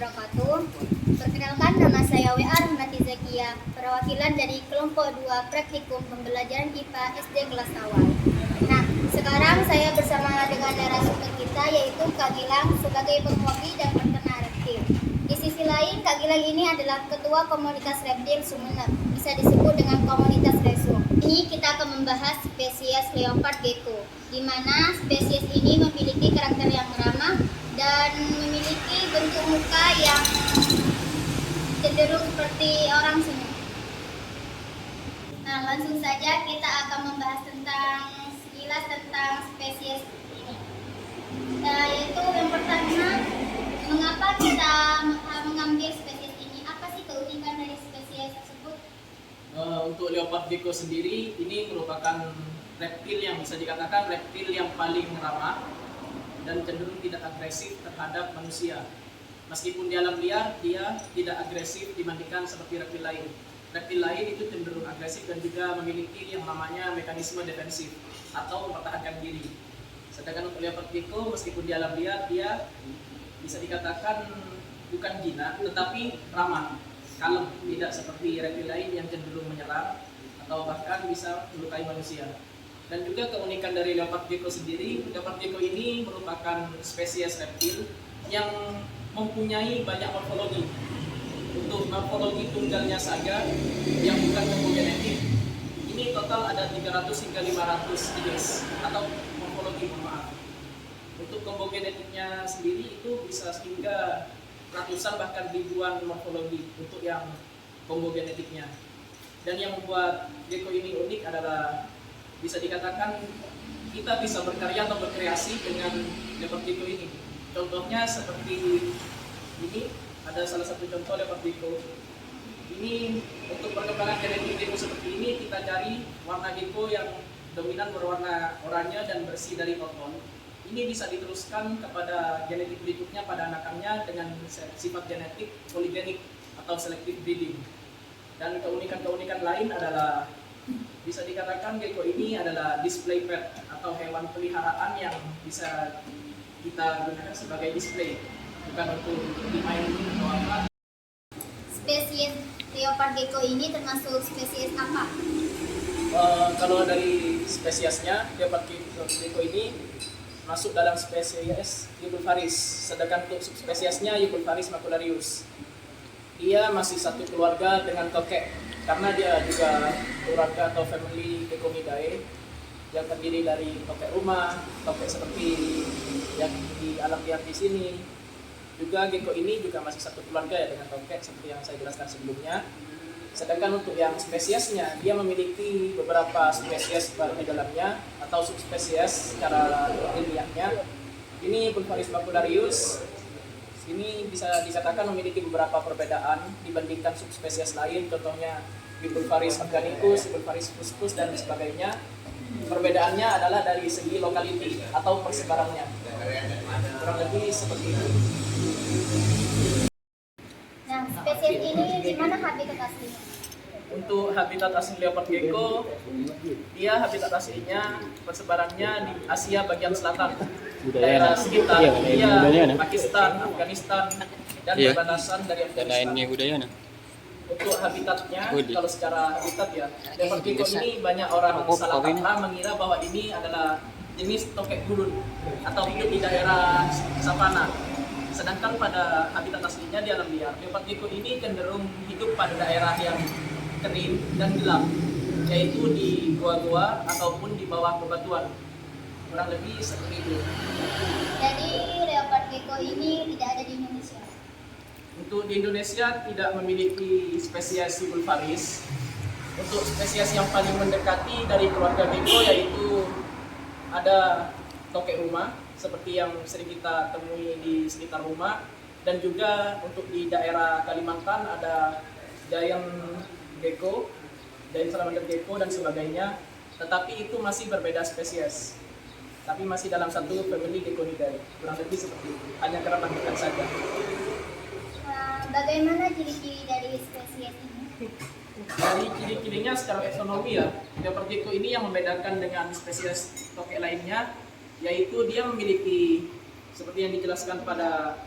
wabarakatuh. Perkenalkan, nama saya W.A. Rahmati Zakia, perwakilan dari kelompok 2 praktikum pembelajaran IPA SD kelas awal. Nah, sekarang saya bersama dengan narasumber kita yaitu Kak Gilang sebagai penghobi dan peternak reptil. Di sisi lain, Kak Gilang ini adalah ketua komunitas reptil Sumeneb, bisa disebut dengan komunitas Resu. Ini kita akan membahas spesies leopard gecko, di mana spesies ini memiliki karakter yang ramah dan memiliki bentuk muka yang cenderung seperti orang semua. Nah, langsung saja kita akan membahas sekilas tentang spesies ini. Yaitu yang pertama, mengapa kita mengambil spesies ini? Apa sih keunikan dari spesies tersebut? Untuk leopard gecko sendiri, ini merupakan reptil yang bisa dikatakan reptil yang paling ramah dan cenderung tidak agresif terhadap manusia. Meskipun di alam liar, dia tidak agresif dibandingkan seperti reptil lain. Reptil lain itu cenderung agresif dan juga memiliki yang namanya mekanisme defensif atau mempertahankan diri. Sedangkan untuk leopard gecko, meskipun di alam liar, dia bisa dikatakan bukan jinak, tetapi ramah, kalem, tidak seperti reptil lain yang cenderung menyerang atau bahkan bisa melukai manusia. Dan juga keunikan dari leopard gecko sendiri, leopard gecko ini merupakan spesies reptil yang mempunyai banyak morfologi. Untuk morfologi tunggalnya saja yang bukan homogenetik, ini total ada 300 hingga 500 jenis atau morfologi, maaf. Untuk homogenetiknya sendiri itu bisa hingga ratusan bahkan ribuan morfologi untuk yang homogenetiknya. Dan yang membuat gecko ini unik adalah bisa dikatakan kita bisa berkarya atau berkreasi dengan leopard gecko ini. Contohnya seperti ini, ada salah satu contoh leopard gecko. Ini untuk perkembangan genetik gecko seperti ini, kita cari warna gecko yang dominan berwarna oranye dan bersih dari koton. Ini bisa diteruskan kepada genetik berikutnya pada anakannya dengan sifat genetik poligenik atau selective breeding. Dan keunikan-keunikan lain adalah bisa dikatakan gecko ini adalah display pet atau hewan peliharaan yang bisa kita gunakan sebagai display, bukan untuk dimainin atau apa. Spesies leopard gecko ini termasuk spesies apa? Kalau dari spesiesnya, leopard gecko ini masuk dalam spesies Eublepharis, sedangkan untuk subspesiesnya Eublepharis macularius. Dia masih satu keluarga dengan tokek, karena dia juga keluarga atau family Geckonidae yang terdiri dari tokek rumah, tokek seperti yang di alam liar di sini. Juga gecko ini juga masih satu keluarga ya dengan tokek seperti yang saya jelaskan sebelumnya. Sedangkan untuk yang spesiesnya, dia memiliki beberapa spesies baru di dalamnya atau subspesies secara ilmiahnya. Ini Eublepharis macularius. Ini bisa dikatakan memiliki beberapa perbedaan dibandingkan subspesies lain, contohnya Eublepharis afghanicus, Eublepharis fuscus, dan sebagainya. Perbedaannya adalah dari segi lokaliti atau persebarannya. Kurang lebih seperti itu. Nah, spesies ini di mana habitat aslinya? Untuk habitat asli leopard gecko, dia habitat aslinya persebarannya di Asia bagian selatan, daerah sekitar India, Pakistan, Afghanistan, dan perbatasan dari Afghanistan. Untuk habitatnya, kalau secara habitat ya, leopard gecko ini banyak orang salah kaprah mengira bahwa ini adalah jenis tokek gulun atau hidup di daerah savana. Sedangkan pada habitat aslinya di alam liar, leopard gecko ini cenderung hidup pada daerah yang kering dan gelap, yaitu di gua-gua ataupun di bawah bebatuan. Kurang lebih seperti itu. Jadi leopard gecko ini tidak ada di Indonesia. Untuk di Indonesia tidak memiliki spesies Eublepharis. Untuk spesies yang paling mendekati dari keluarga gecko yaitu ada tokek rumah seperti yang sering kita temui di sekitar rumah, dan juga untuk di daerah Kalimantan ada giant gecko, giant salamander gecko dan sebagainya. Tetapi itu masih berbeda spesies. Tapi masih dalam satu family Geckonidae. Kurang lebih seperti itu. Hanya kerabat dekat saja. Bagaimana ciri-ciri dari spesies ini? Dari ciri-cirinya secara taksonomi ya, leopard gecko ini yang membedakan dengan spesies tokek lainnya, yaitu dia memiliki seperti yang dijelaskan pada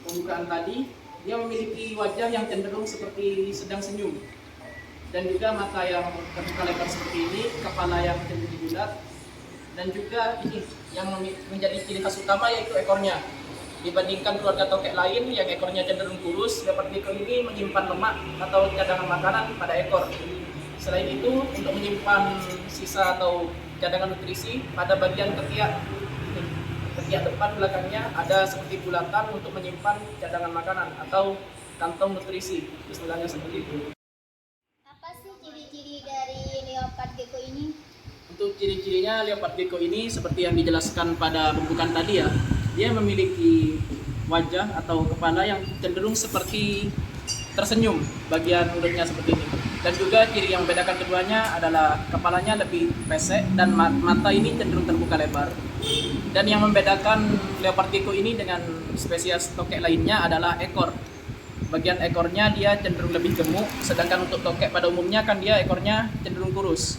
pembukaan tadi, Dia memiliki wajah yang cenderung seperti sedang senyum, dan juga mata yang terbuka lebar seperti ini, kepala yang cenderung bulat, dan juga ini yang menjadi ciri khas utama yaitu ekornya. Dibandingkan keluarga tokek lain yang ekornya cenderung kurus, leopard gecko ini menyimpan lemak atau cadangan makanan pada ekor. Selain itu, untuk menyimpan sisa atau cadangan nutrisi pada bagian ketiak depan belakangnya ada seperti bulatan untuk menyimpan cadangan makanan atau kantong nutrisi, istilahnya seperti itu. Apa sih ciri-ciri dari leopard gecko ini? Untuk ciri-cirinya leopard gecko ini seperti yang dijelaskan pada pembukaan tadi ya, dia memiliki wajah atau kepala yang cenderung seperti tersenyum, bagian mulutnya seperti ini. Dan juga ciri yang membedakan keduanya adalah kepalanya lebih pesek dan mata ini cenderung terbuka lebar. Dan yang membedakan leopard gecko ini dengan spesies tokek lainnya adalah ekor. Bagian ekornya dia cenderung lebih gemuk, sedangkan untuk tokek pada umumnya kan dia ekornya cenderung kurus.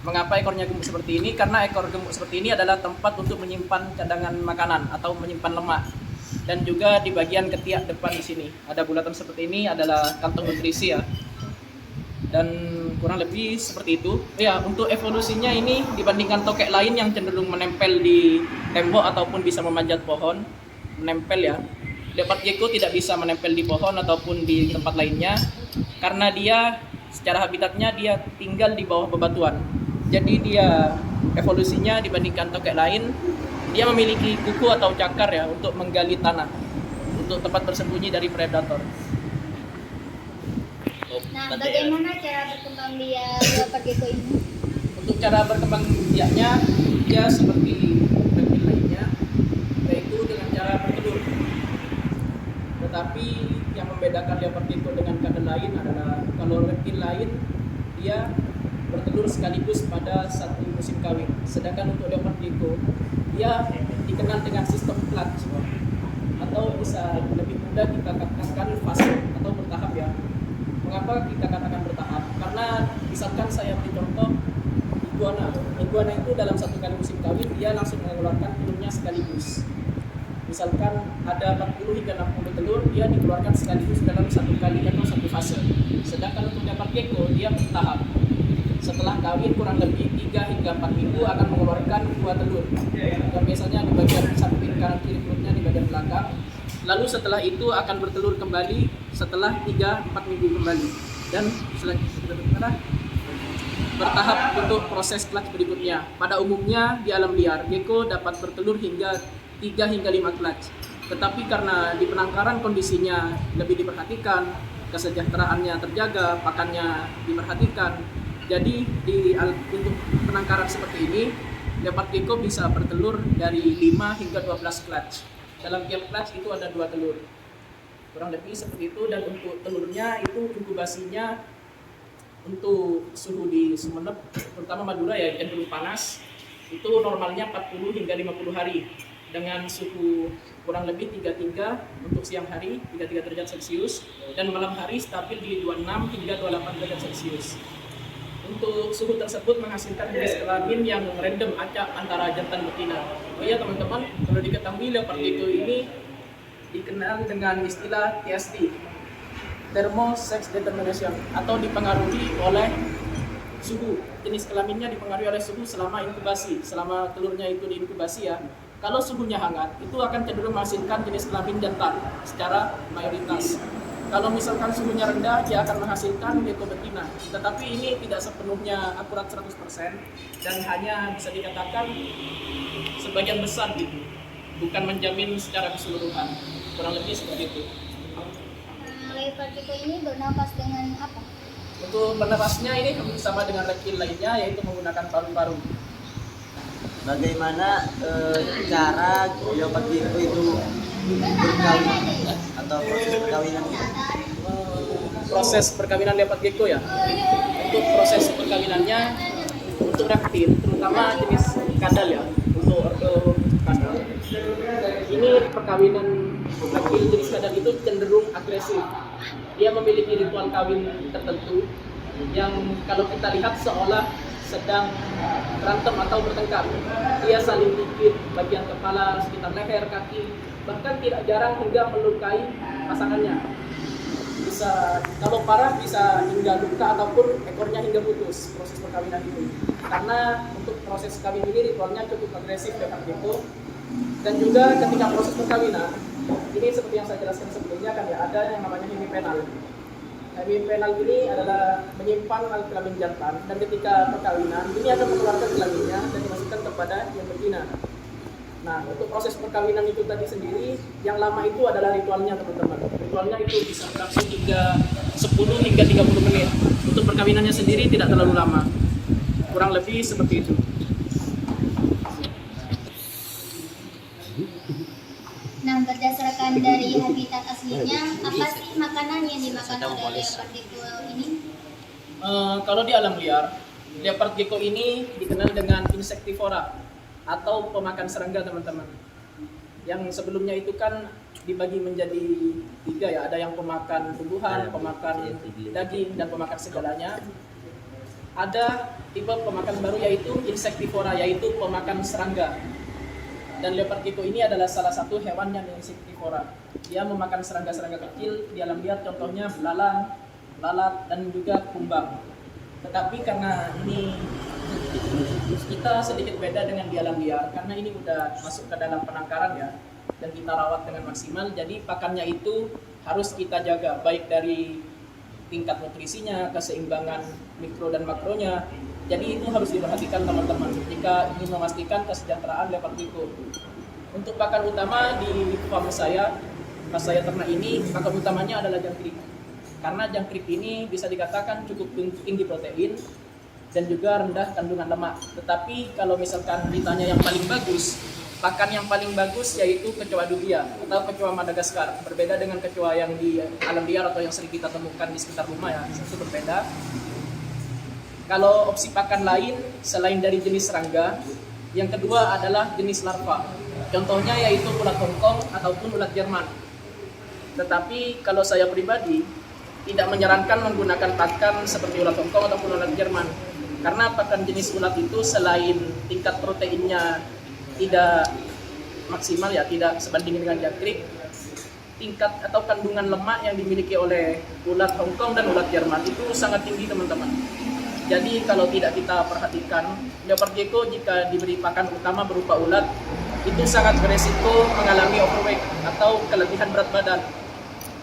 Mengapa ekornya gemuk seperti ini? Karena ekor gemuk seperti ini adalah tempat untuk menyimpan cadangan makanan atau menyimpan lemak. Dan juga di bagian ketiak depan di sini ada bulatan seperti ini adalah kantong nutrisi ya. Dan kurang lebih seperti itu. Ya, untuk evolusinya ini dibandingkan tokek lain yang cenderung menempel di tembok ataupun bisa memanjat pohon, menempel ya. Leopard gecko tidak bisa menempel di pohon ataupun di tempat lainnya karena dia secara habitatnya dia tinggal di bawah bebatuan. Jadi dia evolusinya dibandingkan tokek lain, dia memiliki kuku atau cakar ya untuk menggali tanah, untuk tempat bersembunyi dari predator. Nah, bagaimana cara berkembang biak leopard gecko ini? Untuk cara berkembang biaknya, dia seperti reptil lainnya, yaitu dengan cara bertelur. Tetapi yang membedakan leopard gecko dengan kadal lain adalah kalau reptil lain dia bertelur sekaligus pada satu musim kawin. Sedangkan untuk leopard gecko dia dikenal dengan sistem clutch, atau bisa lebih mudah kita katakan fase atau bertahap ya. Mengapa kita katakan bertahap? Karena misalkan saya beri contoh iguana. Iguana itu dalam satu kali musim kawin dia langsung mengeluarkan telurnya sekaligus. Misalkan ada 40 hingga 60 telur, dia dikeluarkan sekaligus dalam satu kali atau satu fase. Sedangkan untuk leopard gecko dia bertahap. Setelah kawin kurang lebih 3 hingga 4 minggu akan mengeluarkan 2 telur. Dan biasanya di bagian samping kanan kiri perutnya di bagian belakang. Lalu setelah itu akan bertelur kembali setelah 3-4 minggu kembali. Dan selanjutnya bertahap untuk proses clutch berikutnya. Pada umumnya di alam liar, gecko dapat bertelur hingga 3 hingga 5 clutch. Tetapi karena di penangkaran kondisinya lebih diperhatikan, kesejahteraannya terjaga, pakannya diperhatikan. Jadi untuk penangkaran seperti ini, leopard gecko bisa bertelur dari 5 hingga 12 clutch. Dalam tiap clutch itu ada 2 telur. Kurang lebih seperti itu. Dan untuk telurnya itu inkubasinya untuk suhu di Sumeneb, terutama Madura ya, cenderung panas, itu normalnya 40 hingga 50 hari. Dengan suhu kurang lebih 33 untuk siang hari, 33 derajat Celcius, dan malam hari stabil di 26 hingga 28 derajat Celcius. Untuk suhu tersebut menghasilkan jenis kelamin yang random acak antara jantan betina. Oh iya teman-teman, perlu diketahui leopard gecko ini dikenal dengan istilah TSD, Thermo Sex Determination, atau dipengaruhi oleh suhu. Jenis kelaminnya dipengaruhi oleh suhu selama inkubasi, selama telurnya itu diinkubasi ya. Kalau suhunya hangat, itu akan cenderung menghasilkan jenis kelamin jantan secara mayoritas. Kalau misalkan suhunya rendah, dia akan menghasilkan gecko betina. Tetapi ini tidak sepenuhnya akurat 100% dan hanya bisa dikatakan sebagian besar gitu. Bukan menjamin secara keseluruhan. Kurang lebih seperti itu. Leopard gecko ini bernapas dengan apa? Untuk bernapasnya ini sama dengan reptil lainnya, yaitu menggunakan paru-paru. Bagaimana cara leopard gecko itu berkawin atau proses perkawinan? Proses perkawinan leopard gecko ya. Untuk proses perkawinannya untuk reptil, terutama jenis kadal ya, untuk ordo kadal. Ini perkawinan reptil jenis kadal itu cenderung agresif. Dia memiliki ritual kawin tertentu yang kalau kita lihat seolah sedang berantem atau bertengkar. Dia saling gigit bagian kepala, sekitar leher, kaki, bahkan tidak jarang hingga melukai pasangannya. Bisa, kalau parah bisa hingga luka ataupun ekornya hingga putus proses perkawinan itu. Karena untuk proses kawin ini ritualnya cukup agresif leopard gecko. Dan juga ketika proses perkawinan, ini seperti yang saya jelaskan sebelumnya kan ya, ada yang namanya hemipenal. Hemipenal ini adalah menyimpan alat kelamin jantan, dan ketika perkawinan ini akan mengeluarkan kelaminnya dan dimasukkan kepada yang betina. Nah, untuk proses perkawinan itu tadi sendiri, yang lama itu adalah ritualnya teman-teman. Ritualnya itu bisa berlangsung hingga 10 hingga 30 menit. Untuk perkawinannya sendiri tidak terlalu lama. Kurang lebih seperti itu. Nah, berdasarkan dari habitat aslinya, apa sih makanan yang dimakan oleh leopard gecko ini? Kalau di alam liar, leopard gecko ini dikenal dengan insektivora atau pemakan serangga teman-teman. Yang sebelumnya itu kan dibagi menjadi 3 ya, ada yang pemakan tumbuhan, pemakan daging, dan pemakan segalanya. Ada tipe pemakan baru yaitu insektivora, yaitu pemakan serangga. Dan leopard gecko ini adalah salah satu hewan yang insektivora. Dia memakan serangga-serangga kecil di alam liar, contohnya belalang, lalat, dan juga kumbang. Tetapi karena ini kita sedikit beda dengan di alam liar, karena ini udah masuk ke dalam penangkaran ya, dan kita rawat dengan maksimal. Jadi pakannya itu harus kita jaga, baik dari tingkat nutrisinya, keseimbangan mikro dan makronya. Jadi itu harus diperhatikan teman-teman jika ingin memastikan kesejahteraan leopard gecko. Untuk pakan utama di farm saya, pas saya ternak ini, pakan utamanya adalah jangkrik. Karena jangkrik ini bisa dikatakan cukup tinggi protein dan juga rendah kandungan lemak. Tetapi kalau misalkan ditanya yang paling bagus, pakan yang paling bagus yaitu kecoa dubia atau kecoa Madagaskar. Berbeda dengan kecoa yang di alam liar atau yang sering kita temukan di sekitar rumah ya, itu berbeda. Kalau opsi pakan lain selain dari jenis serangga, yang kedua adalah jenis larva. Contohnya yaitu ulat Hongkong ataupun ulat Jerman. Tetapi kalau saya pribadi tidak menyarankan menggunakan pakan seperti ulat Hongkong ataupun ulat Jerman. Karena pakan jenis ulat itu selain tingkat proteinnya tidak maksimal ya, tidak sebanding dengan jangkrik, tingkat atau kandungan lemak yang dimiliki oleh ulat Hongkong dan ulat Jerman itu sangat tinggi teman-teman. Jadi kalau tidak kita perhatikan, leopard gecko jika diberi pakan utama berupa ulat, itu sangat beresiko mengalami overweight atau kelebihan berat badan.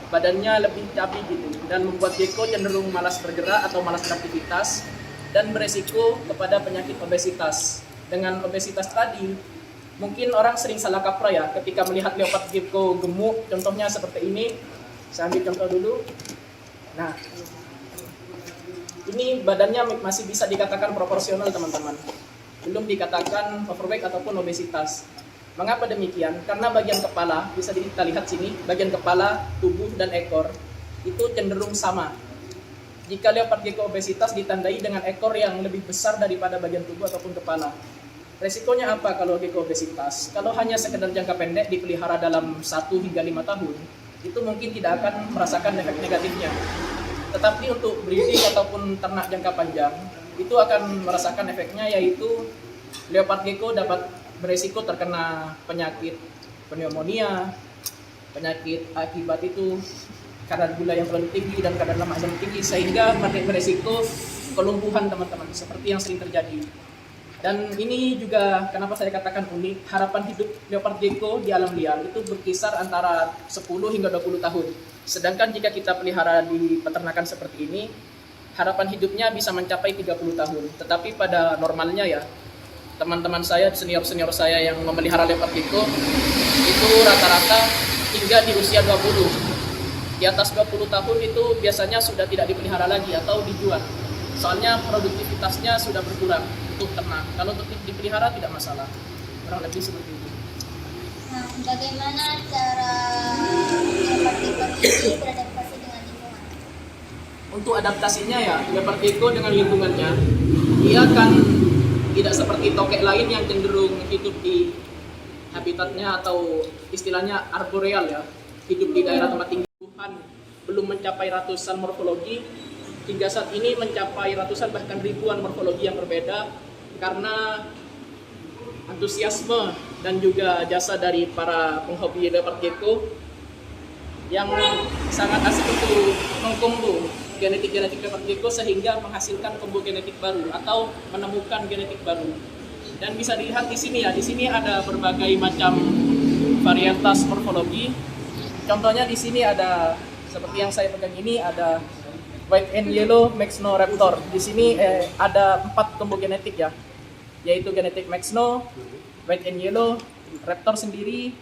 Badannya lebih cabi gitu, dan membuat gecko cenderung malas bergerak atau malas beraktivitas, dan beresiko kepada penyakit obesitas. Dengan obesitas tadi, mungkin orang sering salah kaprah ya ketika melihat leopard gecko gemuk, contohnya seperti ini. Saya ambil contoh dulu. Nah, ini badannya masih bisa dikatakan proporsional teman-teman, belum dikatakan overweight ataupun obesitas. Mengapa demikian? Karena bagian kepala, bisa kita lihat sini, bagian kepala, tubuh, dan ekor itu cenderung sama. Jika leopard gecko obesitas ditandai dengan ekor yang lebih besar daripada bagian tubuh ataupun kepala. Resikonya apa kalau gecko obesitas? Kalau hanya sekedar jangka pendek dipelihara dalam 1 hingga 5 tahun, itu mungkin tidak akan merasakan efek negatifnya. Tetapi untuk breeding ataupun ternak jangka panjang, itu akan merasakan efeknya, yaitu leopard gecko dapat beresiko terkena penyakit pneumonia, penyakit akibat itu kadar gula yang terlalu tinggi dan kadar lemak yang tinggi, sehingga beresiko kelumpuhan teman-teman, seperti yang sering terjadi. Dan ini juga kenapa saya katakan unik, harapan hidup leopard gecko di alam liar itu berkisar antara 10 hingga 20 tahun. Sedangkan jika kita pelihara di peternakan seperti ini, harapan hidupnya bisa mencapai 30 tahun. Tetapi pada normalnya ya, teman-teman saya, senior-senior saya yang memelihara leopard gecko, itu rata-rata hingga di usia 20. Di atas 20 tahun itu biasanya sudah tidak dipelihara lagi atau dijual. Soalnya produktivitasnya sudah berkurang untuk ternak. Kalau untuk dipelihara tidak masalah. Kurang lebih seperti itu. Nah, bagaimana cara leopard gecko ini beradaptasi dengan lingkungan? Untuk adaptasinya ya, leopard gecko dengan lingkungannya, dia akan tidak seperti tokek lain yang cenderung hidup di habitatnya atau istilahnya arboreal ya, hidup di daerah tempat tinggi. Tuhan belum mencapai ratusan morfologi, hingga saat ini mencapai ratusan bahkan ribuan morfologi yang berbeda karena antusiasme dan juga jasa dari para penghobi leopard gecko yang sangat asik untuk mengkombo genetik leopard gecko sehingga menghasilkan kombo genetik baru atau menemukan genetik baru. Dan bisa dilihat di sini ya, di sini ada berbagai macam varietas morfologi. Contohnya di sini ada seperti yang saya pegang ini, ada white and yellow Maxno Raptor. Di sini ada 4 kombo genetik ya, yaitu genetik Maxno, white and yellow, Raptor sendiri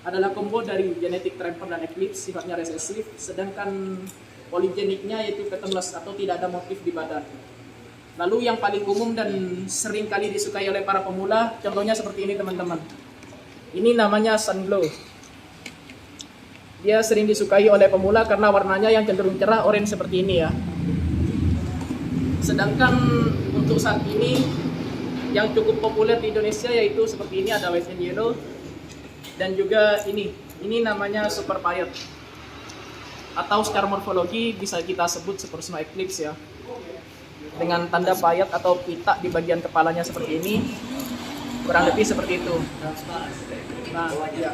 adalah kombo dari genetik Tramper dan Eclipse, sifatnya resesif, sedangkan poligeniknya yaitu patternless atau tidak ada motif di badan. Lalu yang paling umum dan sering kali disukai oleh para pemula, contohnya seperti ini teman-teman. Ini namanya Sunglow. Dia sering disukai oleh pemula karena warnanya yang cenderung cerah orange seperti ini ya. Sedangkan untuk saat ini yang cukup populer di Indonesia yaitu seperti ini, ada white and yellow, dan juga ini namanya Super Pied, atau secara morfologi bisa kita sebut Spursma Eclipse ya, dengan tanda payat atau pita di bagian kepalanya seperti ini, kurang lebih seperti itu. Nah, ya,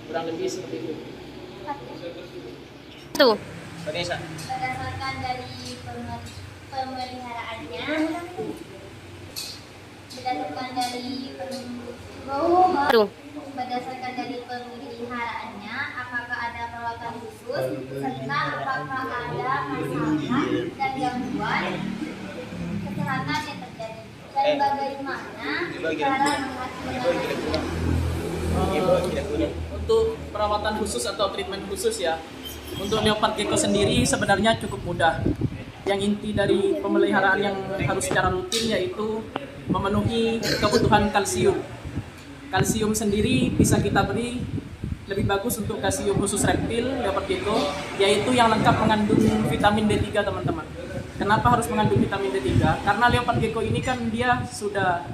kurang lebih seperti itu. Tuh. Berdasarkan dari pemeliharaannya, Tuh. berdasarkan dari pemeliharaannya, apakah ada perawatan khusus, serta apakah ada masalah dan gangguan kesehatan yang terjadi, dan bagaimana cara mengatasinya. Untuk perawatan khusus atau treatment khusus ya, untuk leopard gecko sendiri sebenarnya cukup mudah. Yang inti dari pemeliharaan yang harus secara rutin yaitu memenuhi kebutuhan kalsium. Kalsium sendiri bisa kita beri lebih bagus untuk kalsium khusus reptil leopard gecko, yaitu yang lengkap mengandung vitamin D3 teman-teman. Kenapa harus mengandung vitamin D3? Karena leopard gecko ini kan dia sudah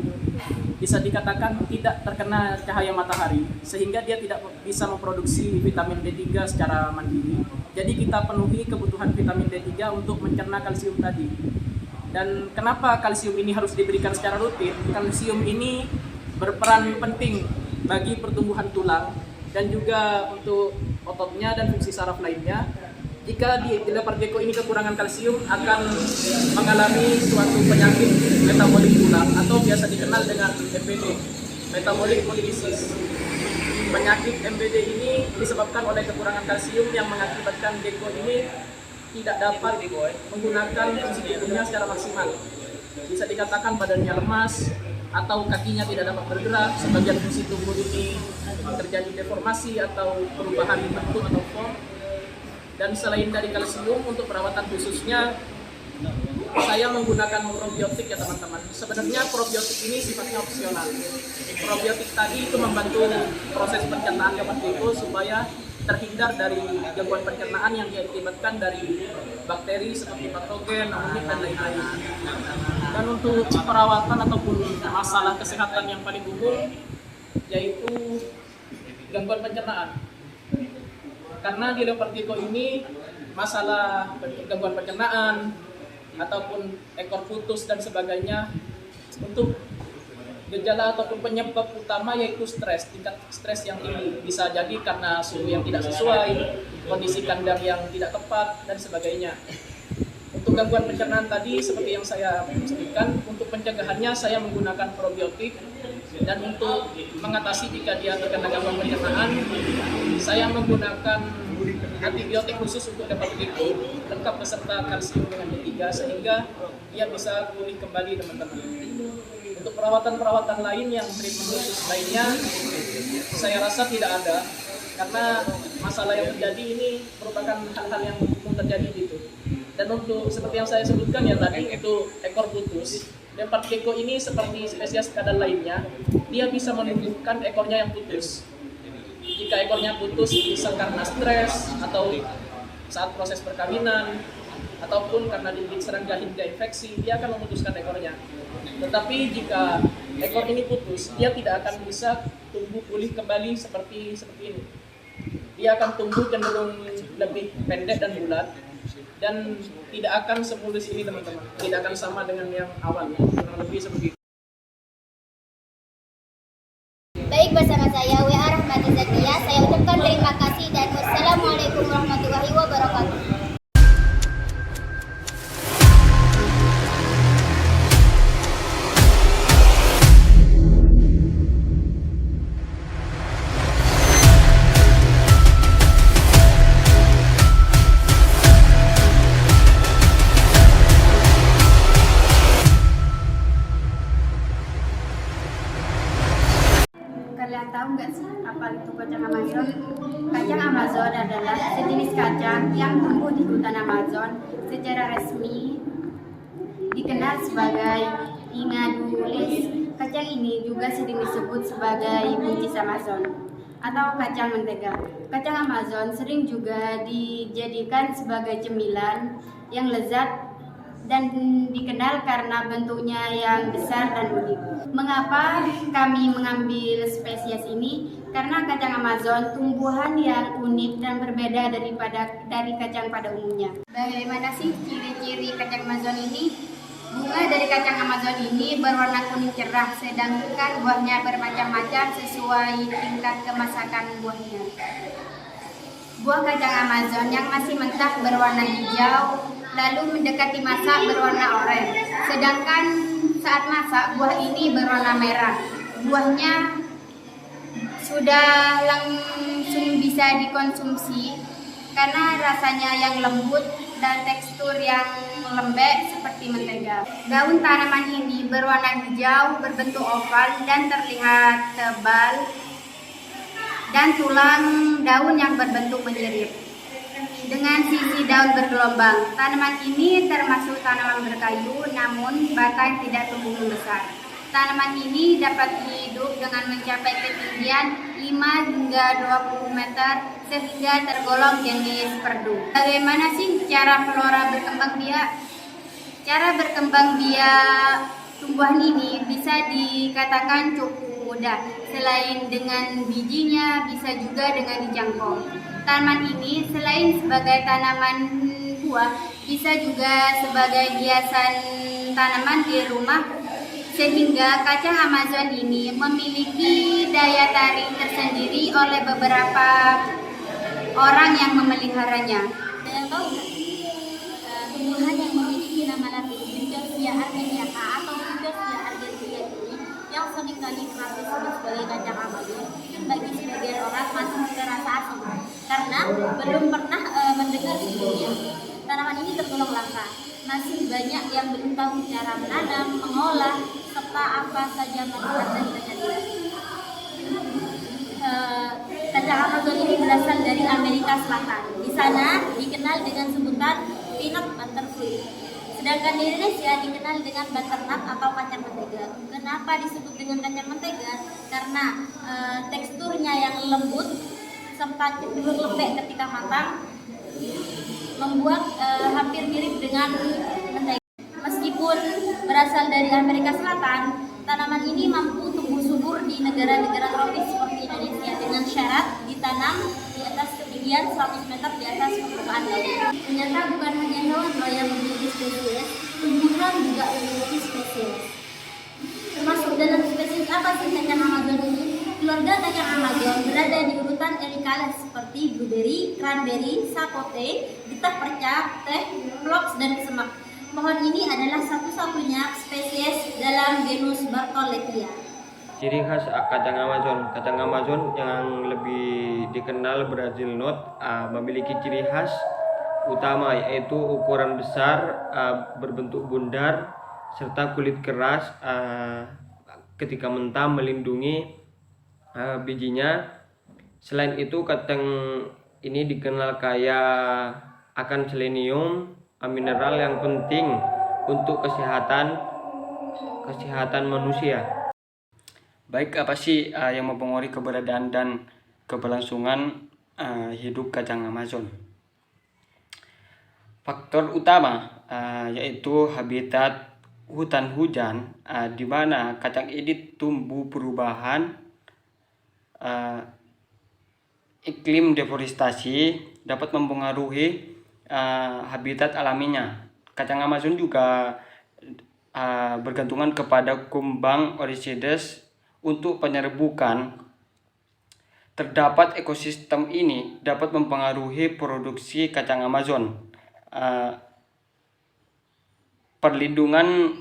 bisa dikatakan tidak terkena cahaya matahari, sehingga dia tidak bisa memproduksi vitamin D3 secara mandiri. Jadi kita penuhi kebutuhan vitamin D3 untuk mencerna kalsium tadi. Dan kenapa kalsium ini harus diberikan secara rutin? Kalsium ini berperan penting bagi pertumbuhan tulang dan juga untuk ototnya dan fungsi saraf lainnya. Jika di leopard gecko ini kekurangan kalsium, akan mengalami suatu penyakit metabolik tulang atau biasa dikenal dengan MBD, metabolic bone disease. Penyakit MBD ini disebabkan oleh kekurangan kalsium yang mengakibatkan gecko ini tidak dapat menggunakan fungsi tubuhnya secara maksimal. Bisa dikatakan badannya lemas atau kakinya tidak dapat bergerak, sebagian fungsi tubuh ini terjadi deformasi atau perubahan bentuk atau form. Dan selain dari kalsium, untuk perawatan khususnya saya menggunakan probiotik ya teman-teman. Sebenarnya probiotik ini sifatnya opsional. Probiotik tadi itu membantu proses pencernaan leopard gecko supaya terhindar dari gangguan pencernaan yang diakibatkan dari bakteri seperti patogen, amoniak, dan lain-lain. Dan untuk perawatan ataupun masalah kesehatan yang paling umum yaitu gangguan pencernaan. Karena di leopard gecko ini masalah gangguan pencernaan ataupun ekor putus dan sebagainya, untuk gejala ataupun penyebab utama yaitu stres, tingkat stres yang tinggi. Bisa jadi karena suhu yang tidak sesuai, kondisi kandang yang tidak tepat, dan sebagainya. Untuk gangguan pencernaan tadi, seperti yang saya sebutkan, untuk pencegahannya saya menggunakan probiotik. Dan untuk mengatasi jika dia terkena gangguan pencernaan, saya menggunakan antibiotik khusus untuk leopard gecko, lengkap beserta kalsium dengan D3, sehingga dia bisa pulih kembali teman-teman. Untuk perawatan-perawatan lain yang treatment khusus lainnya, saya rasa tidak ada, karena masalah yang terjadi ini merupakan hal-hal yang umum terjadi gitu. Dan untuk seperti yang saya sebutkan ya tadi, untuk ekor putus, leopard gecko ini seperti spesies kadal lainnya, dia bisa menumbuhkan ekornya yang putus. Jika ekornya putus bisa karena stres atau saat proses perkawinan, ataupun karena digigit serangga hingga infeksi, dia akan memutuskan ekornya. Tetapi jika ekor ini putus, dia tidak akan bisa tumbuh pulih kembali seperti ini. Dia akan tumbuh cenderung lebih pendek dan bulat, dan tidak akan semulus ini teman-teman, tidak akan sama dengan yang awal, kurang lebih seperti itu. Baik, bersama saya WA Rahmati Zakia, saya ucapkan terima kasih dan wassalamualaikum warahmatullahi wabarakatuh. Kalian tahu nggak sih apa itu kacang Amazon? Kacang Amazon adalah sejenis kacang yang tumbuh di hutan Amazon. Secara resmi dikenal sebagai Ingadulis. Kacang ini juga sering disebut sebagai buncis Amazon atau kacang mentega. Kacang Amazon sering juga dijadikan sebagai cemilan yang lezat dan dikenal karena bentuknya yang besar dan unik. Mengapa kami mengambil spesies ini? Karena kacang Amazon tumbuhan yang unik dan berbeda dari kacang pada umumnya. Bagaimana sih ciri-ciri kacang Amazon ini? Bunga dari kacang Amazon ini berwarna kuning cerah, sedangkan buahnya bermacam-macam sesuai tingkat kemasakan buahnya. Buah kacang Amazon yang masih mentah berwarna hijau, lalu mendekati masak berwarna oranye. Sedangkan saat masak buah ini berwarna merah. Buahnya sudah langsung bisa dikonsumsi karena rasanya yang lembut dan tekstur yang lembek seperti mentega. Daun tanaman ini berwarna hijau, berbentuk oval dan terlihat tebal, dan tulang daun yang berbentuk menyirip dengan sisi daun bergelombang. Tanaman ini termasuk tanaman berkayu, namun batang tidak tumbuh membesar. Tanaman ini dapat hidup dengan mencapai ketinggian 5 hingga 20 meter sehingga tergolong jenis perdu. Bagaimana sih cara flora berkembang biak? Cara berkembang biak tumbuhan ini bisa dikatakan cukup mudah. Selain dengan bijinya, bisa juga dengan dijangkau. Tanaman ini selain sebagai tanaman buah, bisa juga sebagai hiasan tanaman di rumah, sehingga kacang Amazon ini memiliki daya tarik tersendiri oleh beberapa orang yang memeliharanya. Kalian tahu nggak? Tumbuhan yang memiliki nama latin Fuchsia argentiata atau Fuchsia argentea ini yang seringkali kerap disebut sebagai kacang Amazon, mungkin bagi sebagian orang masih terasa asing karena belum pernah mendengar sebelumnya. Tanaman ini tergolong langka. Masih banyak yang belum tahu cara menanam, mengolah, serta apa saja manfaat dari kacang ini. Kacang Amazon ini berasal dari Amerika Selatan. Di sana dikenal dengan sebutan peanut butter fruit. Sedangkan di Indonesia dikenal dengan butternut atau kacang mentega. Kenapa disebut dengan kacang mentega? Karena teksturnya yang lembut serta cenderung lembek ketika matang, membuat hampir mirip dengan mentega. Meskipun berasal dari Amerika Selatan, tanaman ini mampu tumbuh subur di negara-negara tropis seperti Indonesia dengan syarat ditanam di atas ketinggian 100 meter di atas permukaan laut. Ternyata bukan hanya hewan yang memiliki spesies, tumbuhan juga memiliki spesies. Termasuk dalam spesies apa sih kacang Amazon ini? Keluarga kacang Amazon berada di urutan Ericales seperti blueberry, cranberry, sapote, getah perca, teh, phlox, dan semak. Pohon ini adalah satu-satunya spesies dalam genus Bartholletia. Ciri khas kacang Amazon yang lebih dikenal Brazil nut memiliki ciri khas utama yaitu ukuran besar, berbentuk bundar, serta kulit keras ketika mentah melindungi bijinya. Selain itu, kacang ini dikenal kaya akan selenium, mineral yang penting untuk kesehatan manusia. Baik, apa sih yang mempengaruhi keberadaan dan keberlangsungan hidup kacang Amazon? Faktor utama yaitu habitat hutan hujan, di mana kacang ini tumbuh perubahan iklim deforestasi dapat mempengaruhi habitat alaminya. Kacang Amazon juga bergantungan kepada kumbang Orichides untuk penyerbukan. Terdapat ekosistem ini dapat mempengaruhi produksi kacang Amazon. Perlindungan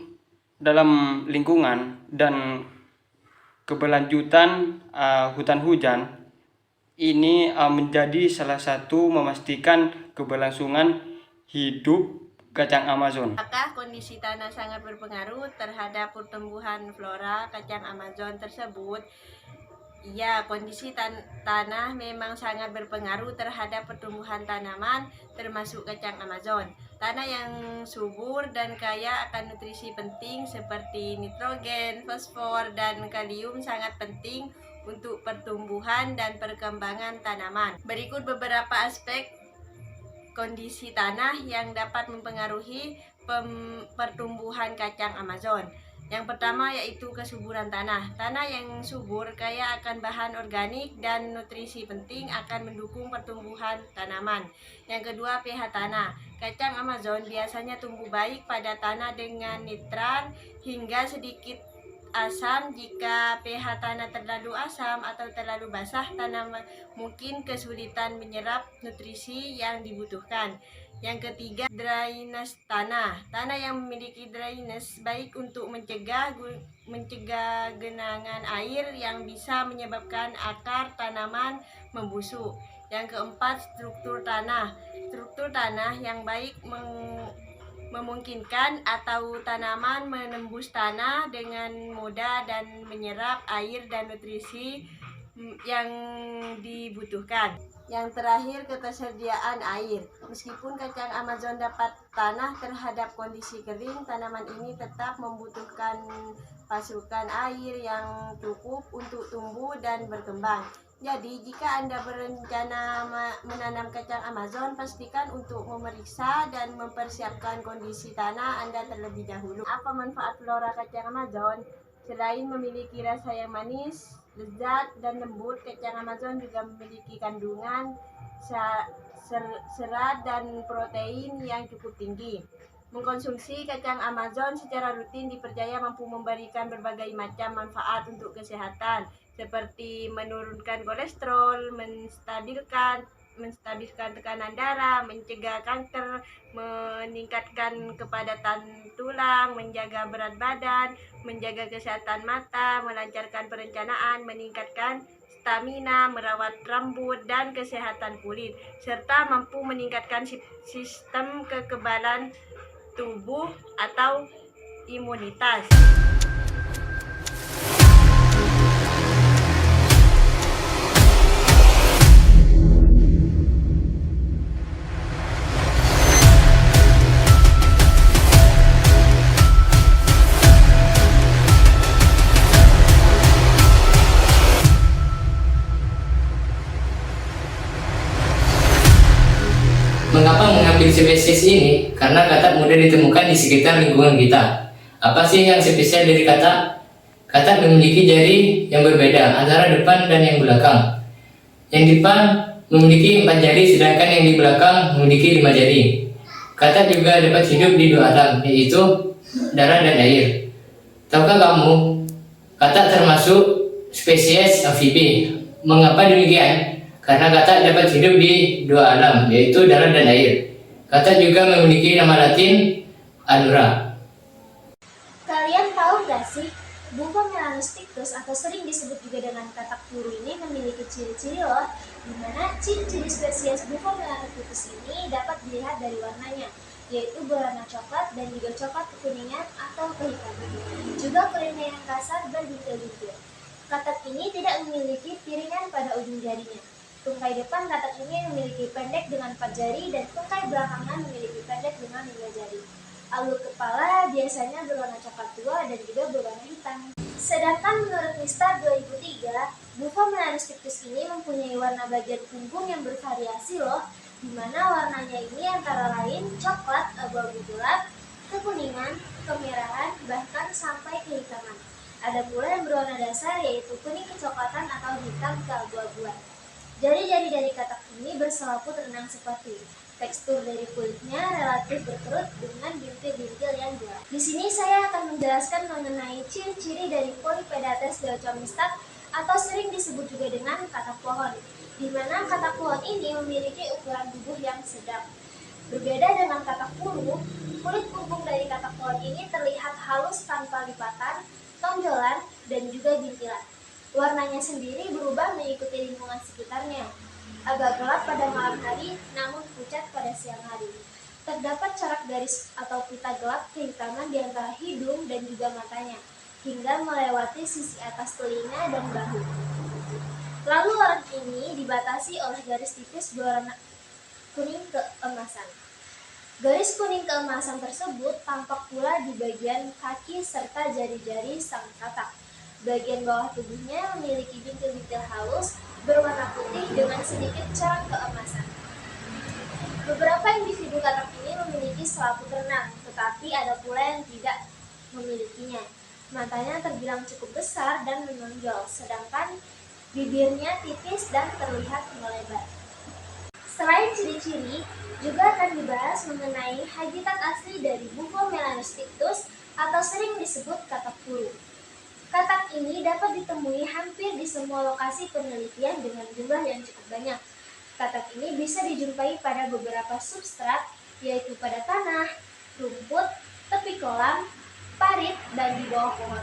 dalam lingkungan dan keberlanjutan hutan hujan ini menjadi salah satu memastikan keberlangsungan hidup kacang Amazon. Apakah kondisi tanah sangat berpengaruh terhadap pertumbuhan flora kacang Amazon tersebut? Ya, kondisi tanah memang sangat berpengaruh terhadap pertumbuhan tanaman, termasuk kacang Amazon. Tanah yang subur dan kaya akan nutrisi penting seperti nitrogen, fosfor, dan kalium sangat penting untuk pertumbuhan dan perkembangan tanaman. Berikut beberapa aspek kondisi tanah yang dapat mempengaruhi pertumbuhan kacang Amazon. Yang pertama yaitu kesuburan tanah. Tanah yang subur kaya akan bahan organik dan nutrisi penting akan mendukung pertumbuhan tanaman. Yang kedua, pH tanah. Kacang Amazon biasanya tumbuh baik pada tanah dengan nitrat hingga sedikit asam. Jika pH tanah terlalu asam atau terlalu basah, tanaman mungkin kesulitan menyerap nutrisi yang dibutuhkan. Yang ketiga, drainase tanah. Tanah yang memiliki drainase baik untuk mencegah genangan air yang bisa menyebabkan akar tanaman membusuk. Yang keempat, struktur tanah. Struktur tanah yang baik memungkinkan atau tanaman menembus tanah dengan mudah dan menyerap air dan nutrisi yang dibutuhkan. Yang terakhir, ketersediaan air. Meskipun kacang Amazon dapat tanah terhadap kondisi kering, tanaman ini tetap membutuhkan pasokan air yang cukup untuk tumbuh dan berkembang. Jadi, jika Anda berencana menanam kacang Amazon, pastikan untuk memeriksa dan mempersiapkan kondisi tanah Anda terlebih dahulu. Apa manfaat flora kacang Amazon? Selain memiliki rasa yang manis, lezat, dan lembut, kacang Amazon juga memiliki kandungan serat dan protein yang cukup tinggi. Mengkonsumsi kacang Amazon secara rutin dipercaya mampu memberikan berbagai macam manfaat untuk kesehatan, seperti menurunkan kolesterol, menstabilkan tekanan darah, mencegah kanker, meningkatkan kepadatan tulang, menjaga berat badan, menjaga kesehatan mata, melancarkan perencanaan, meningkatkan stamina, merawat rambut dan kesehatan kulit, serta mampu meningkatkan sistem kekebalan tubuh atau imunitas. Mengapa mengambil spesies ini? Karena katak mudah ditemukan di sekitar lingkungan kita. Apa sih yang spesial dari katak? Katak memiliki jari yang berbeda antara depan dan yang belakang. Yang depan memiliki 4 jari, sedangkan yang di belakang memiliki 5 jari. Katak juga dapat hidup di 2 alam, yaitu darat dan air. Tahukah kamu, katak termasuk spesies amfibi? Mengapa demikian? Karena katak dapat hidup di 2 alam, yaitu darat dan air. Katak juga memiliki nama latin Anura. Kalian tahu gak sih, Bufo melanostictus atau sering disebut juga dengan katak puru ini memiliki ciri-ciri loh, di mana ciri-ciri spesies Bufo melanostictus ini dapat dilihat dari warnanya, yaitu berwarna coklat dan juga coklat kekuningan atau kehitaman. Juga kulitnya yang kasar berbintil-bintil. Katak ini tidak memiliki piringan pada ujung jarinya. Tungkai depan katak ini memiliki pendek dengan 4 jari dan tungkai belakangan memiliki pendek dengan 5 jari. Alur kepala biasanya berwarna coklat tua dan juga berwarna hitam. Sedangkan menurut MISTA 2003, Bufo melanostictus ini mempunyai warna bagian punggung yang bervariasi loh, di mana warnanya ini antara lain coklat, abu-abu gelap, kekuningan, kemerahan, bahkan sampai kehitaman. Ada pula yang berwarna dasar yaitu kuning kecoklatan atau hitam keabu-abuan. Jari-jari dari katak ini berselaput renang sepatu. Tekstur dari kulitnya relatif berkerut dengan bintil-bintil yang gelap. Di sini saya akan menjelaskan mengenai ciri-ciri dari Polypedates leucomistat atau sering disebut juga dengan katak pohon, di mana katak pohon ini memiliki ukuran tubuh yang sedang. Berbeda dengan katak puru, kulit punggung dari katak pohon ini terlihat halus tanpa lipatan, tonjolan, dan juga bintilan. Warnanya sendiri berubah mengikuti lingkungan sekitarnya. Agak gelap pada malam hari, namun pucat pada siang hari. Terdapat corak garis atau pita gelap kehitaman di antara hidung dan juga matanya, hingga melewati sisi atas telinga dan bahu. Lalu orang ini dibatasi oleh garis tipis berwarna kuning keemasan. Garis kuning keemasan tersebut tampak pula di bagian kaki serta jari-jari sang katak. Bagian bawah tubuhnya memiliki bintil-bintil halus berwarna putih dengan sedikit corak keemasan. Beberapa individu katak ini memiliki selaput renang, tetapi ada pula yang tidak memilikinya. Matanya terbilang cukup besar dan menonjol, sedangkan bibirnya tipis dan terlihat melebar. Selain ciri-ciri, juga akan dibahas mengenai habitat asli dari Bufo melanostictus atau sering disebut katak puru. Katak ini dapat ditemui hampir di semua lokasi penelitian dengan jumlah yang cukup banyak. Katak ini bisa dijumpai pada beberapa substrat, yaitu pada tanah, rumput, tepi kolam, parit, dan di bawah pohon.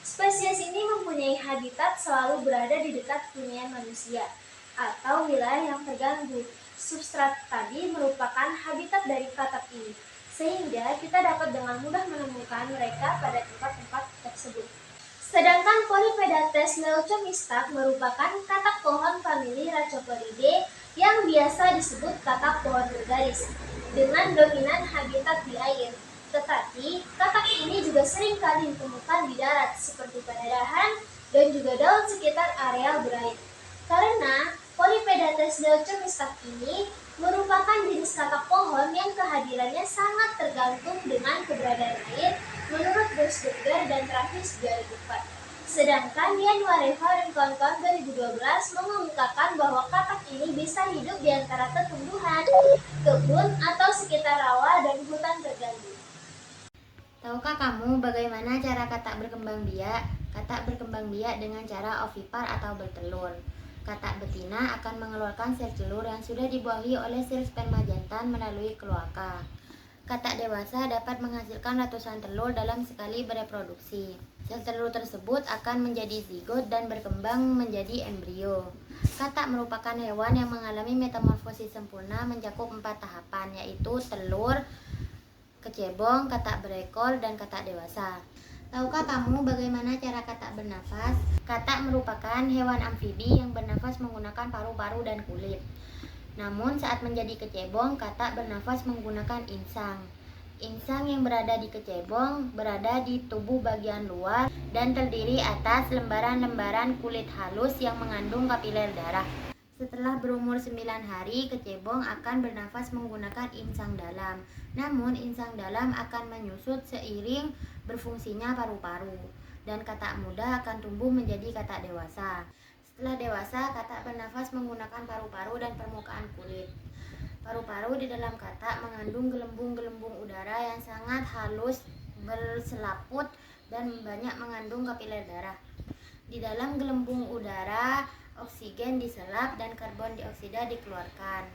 Spesies ini mempunyai habitat selalu berada di dekat hunian manusia atau wilayah yang terganggu. Substrat tadi merupakan habitat dari katak ini, sehingga kita dapat dengan mudah menemukan mereka pada tempat-tempat tersebut. Sedangkan Polypedates leucomistat merupakan katak pohon famili Rhacoporidae yang biasa disebut katak pohon bergaris, dengan dominan habitat di air. Tetapi, katak ini juga sering kali ditemukan di darat, seperti pada dahan dan juga daun sekitar areal berair. Karena Polypedates leucomistat ini merupakan jenis katak pohon yang kehadirannya sangat tergantung dengan keberadaan air, menurut Gersberger dan Travis 2004. Sedangkan Ian Wareva dan kawan-kawan 2012 mengemukakan bahwa katak ini bisa hidup di antara tumbuhan, kebun, atau sekitar rawa dan hutan terganggu. Tahukah kamu bagaimana cara katak berkembang biak? Katak berkembang biak dengan cara ovipar atau bertelur. Katak betina akan mengeluarkan sel telur yang sudah dibuahi oleh sel sperma jantan melalui kloaka. Katak dewasa dapat menghasilkan ratusan telur dalam sekali bereproduksi. Sel telur tersebut akan menjadi zigot dan berkembang menjadi embrio. Katak merupakan hewan yang mengalami metamorfosis sempurna mencakup 4 tahapan, yaitu telur, kecebong, katak berekor, dan katak dewasa. Tahukah kamu bagaimana cara katak bernafas? Katak merupakan hewan amfibi yang bernafas menggunakan paru-paru dan kulit. Namun saat menjadi kecebong, katak bernafas menggunakan insang. Insang yang berada di kecebong berada di tubuh bagian luar dan terdiri atas lembaran-lembaran kulit halus yang mengandung kapiler darah. Setelah berumur 9 hari, kecebong akan bernafas menggunakan insang dalam. Namun, insang dalam akan menyusut seiring berfungsinya paru-paru, dan katak muda akan tumbuh menjadi katak dewasa. Setelah dewasa, katak bernafas menggunakan paru-paru dan permukaan kulit. Paru-paru di dalam katak mengandung gelembung-gelembung udara yang sangat halus, berselaput, dan banyak mengandung kapiler darah. Di dalam gelembung udara, oksigen diserap dan karbon dioksida dikeluarkan.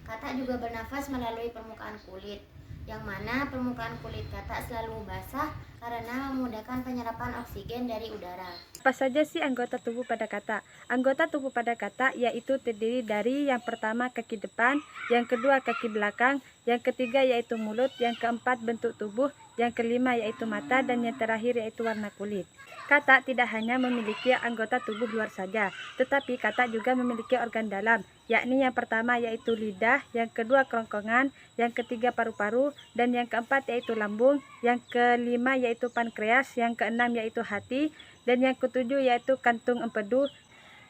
Katak juga bernafas melalui permukaan kulit, yang mana permukaan kulit katak selalu basah karena memudahkan penyerapan oksigen dari udara. Apa saja sih anggota tubuh pada katak? Anggota tubuh pada katak yaitu terdiri dari yang pertama kaki depan, yang kedua kaki belakang, yang ketiga yaitu mulut, yang keempat bentuk tubuh, yang kelima yaitu mata, dan yang terakhir yaitu warna kulit. Katak tidak hanya memiliki anggota tubuh luar saja, tetapi katak juga memiliki organ dalam, yakni yang pertama yaitu lidah, yang kedua kerongkongan, yang ketiga paru-paru, dan yang keempat yaitu lambung, yang kelima yaitu pankreas, yang keenam yaitu hati, dan yang ketujuh yaitu kantung empedu,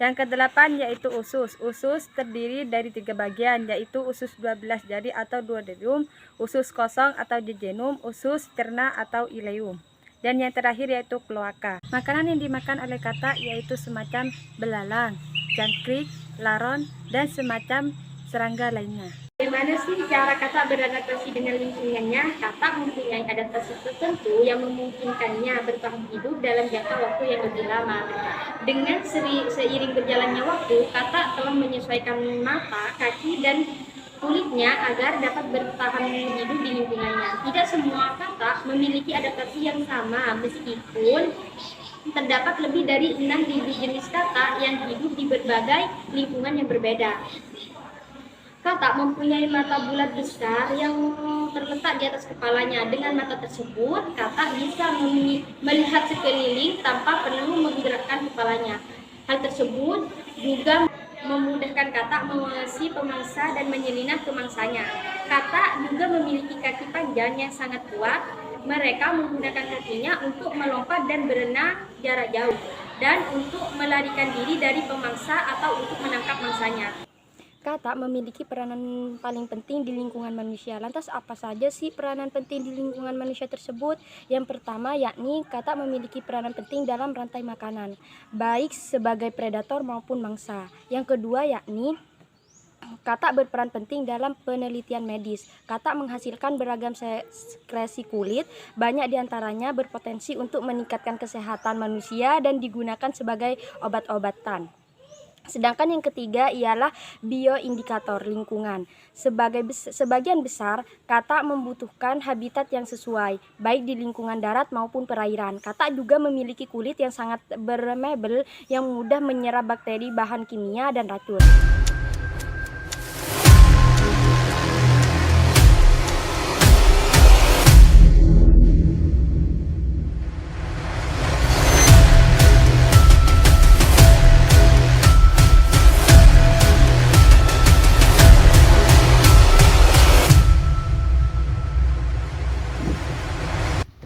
yang kedelapan yaitu usus. Usus terdiri dari 3 bagian, yaitu usus 12 jari atau duodenum, usus kosong atau jejunum, usus terna atau ileum. Dan yang terakhir yaitu kloaka. Makanan yang dimakan oleh katak yaitu semacam belalang, jangkrik, laron, dan semacam serangga lainnya. Bagaimana sih cara katak beradaptasi dengan lingkungannya? Katak mempunyai adaptasi tertentu yang memungkinkannya bertahan hidup dalam jangka waktu yang lebih lama. Dengan seiring berjalannya waktu, katak telah menyesuaikan mata, kaki, dan kulitnya agar dapat bertahan hidup di lingkungannya. Tidak semua katak memiliki adaptasi yang sama, meskipun terdapat lebih dari 6.000 jenis katak yang hidup di berbagai lingkungan yang berbeda. Katak mempunyai mata bulat besar yang terletak di atas kepalanya. Dengan mata tersebut, katak bisa melihat sekeliling tanpa perlu menggerakkan kepalanya. Hal tersebut juga memudahkan katak mengawasi pemangsa dan menyelinap ke mangsanya. Katak juga memiliki kaki panjang yang sangat kuat. Mereka menggunakan kakinya untuk melompat dan berenang jarak jauh, dan untuk melarikan diri dari pemangsa atau untuk menangkap mangsanya. Katak memiliki peranan paling penting di lingkungan manusia. Lantas apa saja sih peranan penting di lingkungan manusia tersebut? Yang pertama yakni katak memiliki peranan penting dalam rantai makanan, baik sebagai predator maupun mangsa. Yang kedua yakni katak berperan penting dalam penelitian medis. Katak menghasilkan beragam sekresi kulit, banyak diantaranya berpotensi untuk meningkatkan kesehatan manusia dan digunakan sebagai obat-obatan. Sedangkan yang ketiga ialah bioindikator lingkungan. Sebagian besar katak membutuhkan habitat yang sesuai, baik di lingkungan darat maupun perairan. Katak juga memiliki kulit yang sangat bermebel yang mudah menyerap bakteri, bahan kimia, dan racun.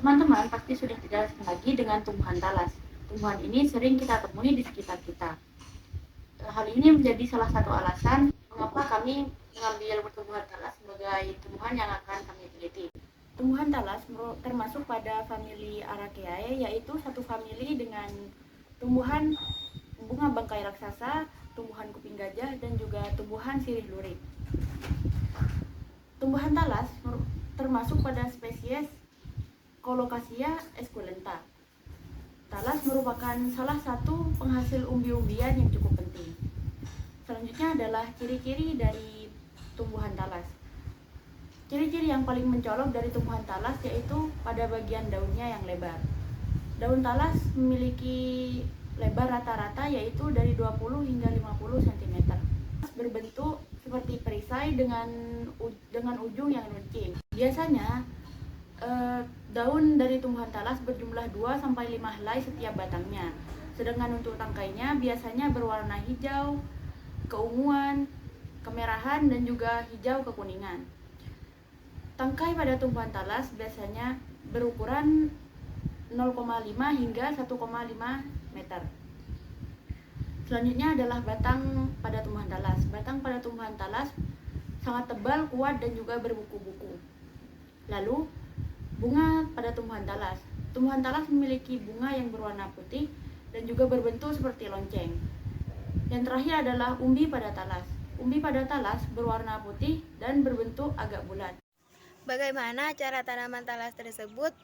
Teman-teman pasti sudah tidak asing lagi dengan tumbuhan talas. Tumbuhan ini sering kita temui di sekitar kita. Hal ini menjadi salah satu alasan mengapa kami mengambil tumbuhan talas sebagai tumbuhan yang akan kami teliti. Tumbuhan talas termasuk pada famili Araceae, yaitu satu famili dengan tumbuhan bunga bangkai raksasa, tumbuhan kuping gajah, dan juga tumbuhan sirih lurik. Tumbuhan talas termasuk pada spesies Colocasia esculenta. Talas merupakan salah satu penghasil umbi-umbian yang cukup penting. Selanjutnya adalah ciri-ciri dari tumbuhan talas. Ciri-ciri yang paling mencolok dari tumbuhan talas yaitu pada bagian daunnya yang lebar. Daun talas memiliki lebar rata-rata yaitu dari 20 hingga 50 cm. Berbentuk seperti perisai dengan ujung yang runcing. Biasanya daun dari tumbuhan talas berjumlah 2-5 helai setiap batangnya. Sedangkan untuk tangkainya biasanya berwarna hijau, keunguan, kemerahan, dan juga hijau kekuningan. Tangkai pada tumbuhan talas biasanya berukuran 0,5 hingga 1,5 meter. Selanjutnya adalah batang pada tumbuhan talas. Batang pada tumbuhan talas sangat tebal, kuat, dan juga berbuku-buku. Lalu bunga pada tumbuhan talas. Tumbuhan talas memiliki bunga yang berwarna putih dan juga berbentuk seperti lonceng. Yang terakhir adalah umbi pada talas. Umbi pada talas berwarna putih dan berbentuk agak bulat. Bagaimana cara tanaman talas tersebut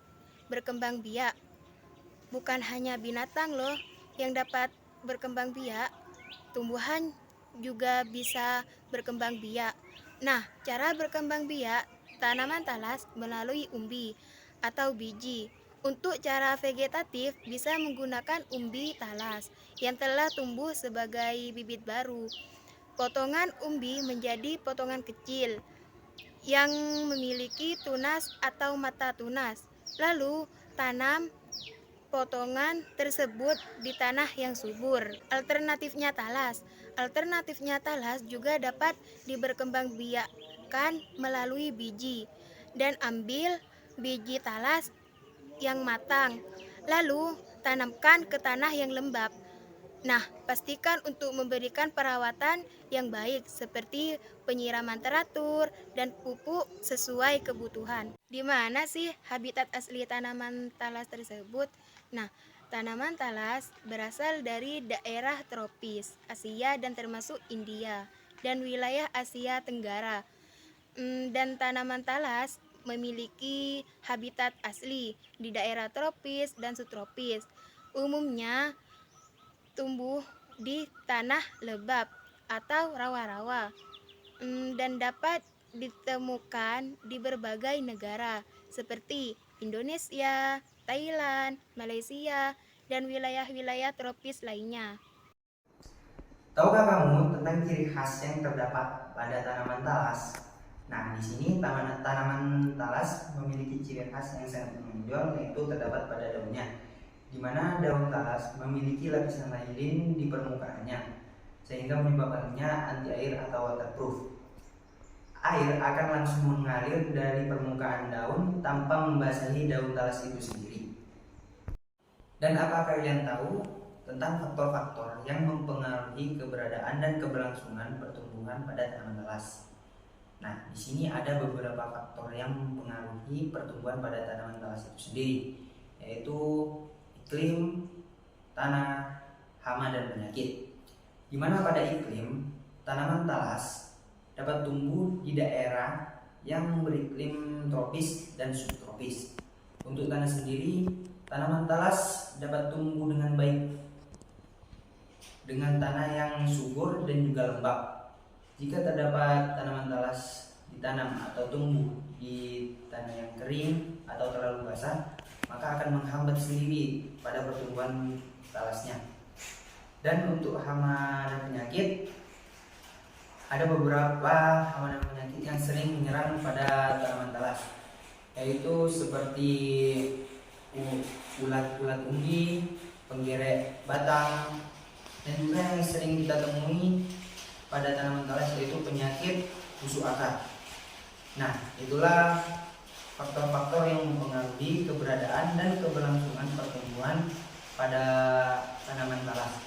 berkembang biak? Bukan hanya binatang loh yang dapat berkembang biak, tumbuhan juga bisa berkembang biak. Nah, cara berkembang biak tanaman talas melalui umbi atau biji. Untuk cara vegetatif bisa menggunakan umbi talas yang telah tumbuh sebagai bibit baru. Potongan umbi menjadi potongan kecil yang memiliki tunas atau mata tunas. Lalu tanam potongan tersebut di tanah yang subur. Alternatifnya talas juga dapat diberkembangbiakkan melalui biji, dan ambil biji talas yang matang, lalu tanamkan ke tanah yang lembab. Nah, pastikan untuk memberikan perawatan yang baik seperti penyiraman teratur dan pupuk sesuai kebutuhan. Di mana sih habitat asli tanaman talas tersebut? Nah, Tanaman talas berasal dari daerah tropis Asia dan termasuk India dan wilayah Asia Tenggara. Dan tanaman talas memiliki habitat asli di daerah tropis dan subtropis. Umumnya tumbuh di tanah lebab atau rawa-rawa dan dapat ditemukan di berbagai negara seperti Indonesia, Thailand, Malaysia, dan wilayah-wilayah tropis lainnya. Tahukah kamu tentang ciri khas yang terdapat pada tanaman talas? Nah, di sini tanaman talas memiliki ciri khas yang sangat menonjol, yaitu terdapat pada daunnya, di mana daun talas memiliki lapisan lain di permukaannya, sehingga menyebabkannya anti air atau waterproof. Air akan langsung mengalir dari permukaan daun tanpa membasahi daun talas itu sendiri. Dan apakah kalian tahu tentang faktor-faktor yang mempengaruhi keberadaan dan keberlangsungan pertumbuhan pada tanaman talas? Nah, di sini ada beberapa faktor yang mempengaruhi pertumbuhan pada tanaman talas itu sendiri, yaitu iklim, tanah, hama, dan penyakit. Di mana pada iklim, tanaman talas dapat tumbuh di daerah yang beriklim tropis dan subtropis. Untuk tanah sendiri, tanaman talas dapat tumbuh dengan baik dengan tanah yang subur dan juga lembab. Jika terdapat tanaman talas ditanam atau tumbuh di tanah yang kering atau terlalu basah, maka akan menghambat sendiri pada pertumbuhan talasnya. Dan untuk hama dan penyakit, ada beberapa hama dan penyakit yang sering menyerang pada tanaman talas, yaitu seperti ulat umbi, penggerek batang, dan juga yang sering kita temui pada tanaman talas yaitu penyakit busuk akar. Nah, itulah faktor-faktor yang mempengaruhi keberadaan dan keberlangsungan pertumbuhan pada tanaman talas.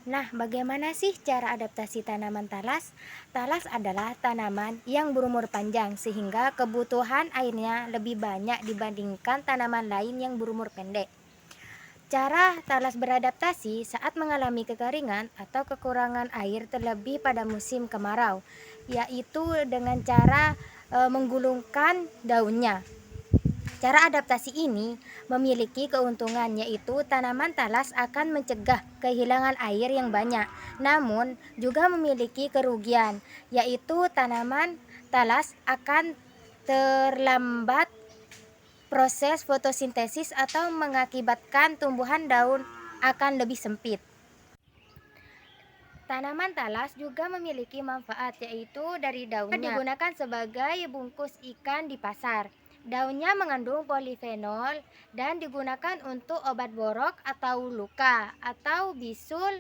Nah, bagaimana sih cara adaptasi tanaman talas? Talas adalah tanaman yang berumur panjang sehingga kebutuhan airnya lebih banyak dibandingkan tanaman lain yang berumur pendek. Cara talas beradaptasi saat mengalami kekeringan atau kekurangan air terlebih pada musim kemarau, yaitu dengan cara menggulungkan daunnya. Cara adaptasi ini memiliki keuntungan, yaitu tanaman talas akan mencegah kehilangan air yang banyak, namun juga memiliki kerugian, yaitu tanaman talas akan terlambat proses fotosintesis atau mengakibatkan tumbuhan daun akan lebih sempit. Tanaman talas juga memiliki manfaat, yaitu dari daunnya digunakan sebagai bungkus ikan di pasar. Daunnya mengandung polifenol dan digunakan untuk obat borok atau luka atau bisul,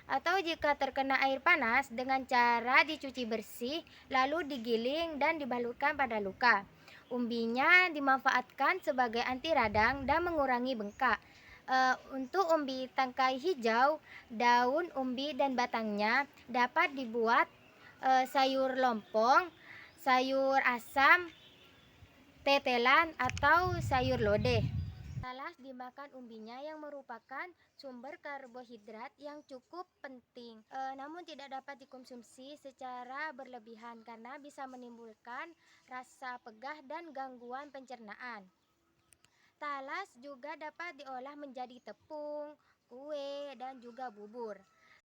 atau jika terkena air panas dengan cara dicuci bersih lalu digiling dan dibalurkan pada luka. Umbinya dimanfaatkan sebagai anti radang dan mengurangi bengkak. Untuk umbi tangkai hijau, daun umbi dan batangnya dapat dibuat sayur lompong, sayur asam, tetelan, atau sayur lodeh. Talas dimakan umbinya yang merupakan sumber karbohidrat yang cukup penting, namun tidak dapat dikonsumsi secara berlebihan karena bisa menimbulkan rasa pegah dan gangguan pencernaan. Talas juga dapat diolah menjadi tepung, kue, dan juga bubur.